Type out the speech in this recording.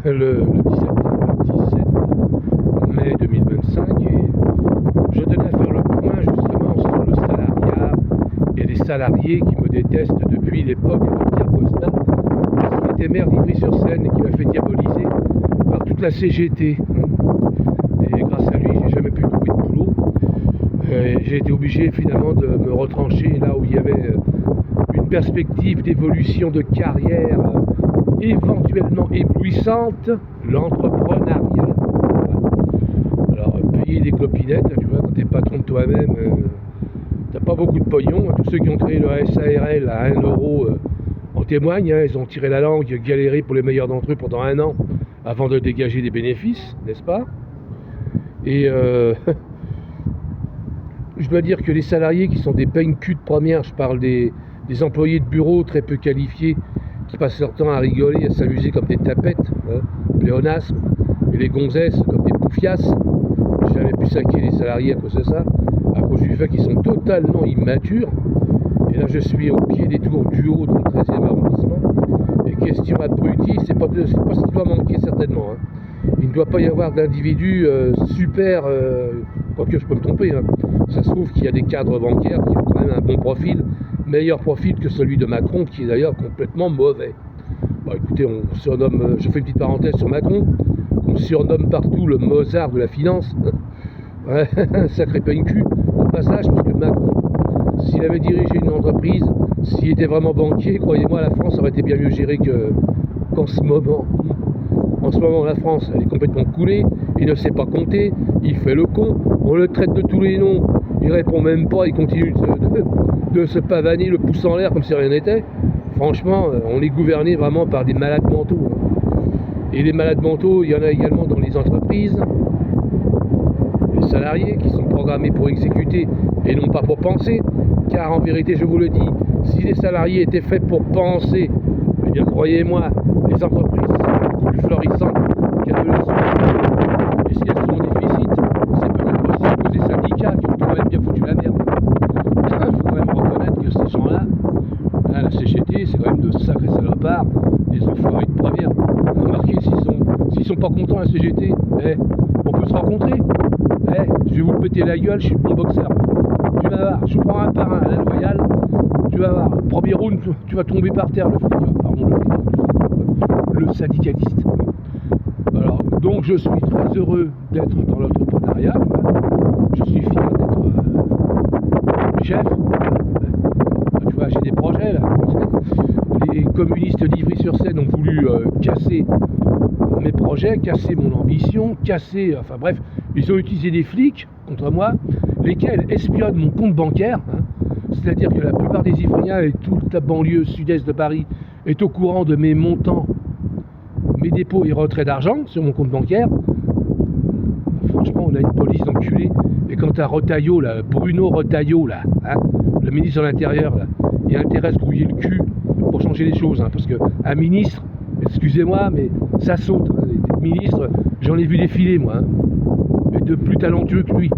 le 17 mai 2025 et je tenais à faire le point justement sur le salariat et les salariés qui me détestent depuis l'époque de Pierre Postin, qui était maire d'Ivry-sur-Seine et qui m'a fait diaboliser par toute la CGT. Et grâce à lui, j'ai jamais pu trouver de boulot. J'ai été obligé finalement de me retrancher là où il y avait une perspective d'évolution de carrière éventuellement éblouissante, l'entrepreneuriat. Alors, payer des clopinettes, tu vois, quand t'es patron de toi-même, t'as pas beaucoup de pognon. Tous ceux qui ont créé le SARL à 1 euro en témoignent. Ils ont tiré la langue, galéré pour les meilleurs d'entre eux pendant 1 an avant de dégager des bénéfices, n'est-ce pas? Et je dois dire que les salariés qui sont des peigne-cul de première, je parle des employés de bureau très peu qualifiés, qui passent leur temps à rigoler, à s'amuser comme des tapettes, pléonasme, et les gonzesses comme des poufiasses. J'ai jamais pu saquer les salariés à cause de ça, à cause du fait qu'ils sont totalement immatures. Et là, je suis au pied des tours du haut dans le 13e arrondissement. Et question abruti, c'est pas ce qui doit manquer certainement. Il ne doit pas y avoir d'individus super, quoique je peux me tromper. Ça se trouve qu'il y a des cadres bancaires qui ont quand même un bon profil, meilleur profil que celui de Macron, qui est d'ailleurs complètement mauvais. Bon, écoutez, on surnomme, je fais une petite parenthèse sur Macron, on surnomme partout le Mozart de la finance. Ouais, sacré peigne-cul au passage, parce que Macron, s'il avait dirigé une entreprise, s'il était vraiment banquier, croyez-moi, la France aurait été bien mieux gérée qu'en ce moment. En ce moment, la France, elle est complètement coulée, il ne sait pas compter, il fait le con, on le traite de tous les noms, il répond même pas, il continue de se pavaner le pouce en l'air comme si rien n'était. Franchement, on est gouverné vraiment par des malades mentaux. Et les malades mentaux, il y en a également dans les entreprises, les salariés qui sont programmés pour exécuter et non pas pour penser, car en vérité, je vous le dis, si les salariés étaient faits pour penser, eh bien croyez-moi, les entreprises sont beaucoup plus florissantes qu'elles ne le sont. Et si elles sont en déficit, c'est peut-être aussi à cause des syndicats qui ont quand même bien foutu la merde. Il faut quand même reconnaître que ces gens-là, la CGT, c'est quand même de sacrés salopards, des enfoirés de première. Remarquez, s'ils sont pas contents la CGT, on peut se rencontrer. Je vais vous péter la gueule, je suis bon boxeur. Tu vas voir, je prends un par un à la loyale, tu vas voir, premier round, tu vas tomber par terre, le syndicaliste. Alors, donc je suis très heureux d'être dans l'entrepreneuriat, je suis fier d'être chef. Tu vois, j'ai des projets là. Les communistes d'Ivry-sur-Seine ont voulu casser mes projets, casser mon ambition, enfin bref, ils ont utilisé des flics contre moi, lesquels espionnent mon compte bancaire, c'est-à-dire que la plupart des Ivriens et toute la banlieue sud-est de Paris est au courant de mes montants, mes dépôts et retraits d'argent sur mon compte bancaire. Franchement, on a une police d'enculés. Et quant à Retailleau, là, Bruno Retailleau, là, le ministre de l'Intérieur, là, il a intérêt à se grouiller le cul pour changer les choses, parce qu'un ministre, excusez-moi, mais ça saute. Les ministres, j'en ai vu défiler, moi, et de plus talentueux que lui.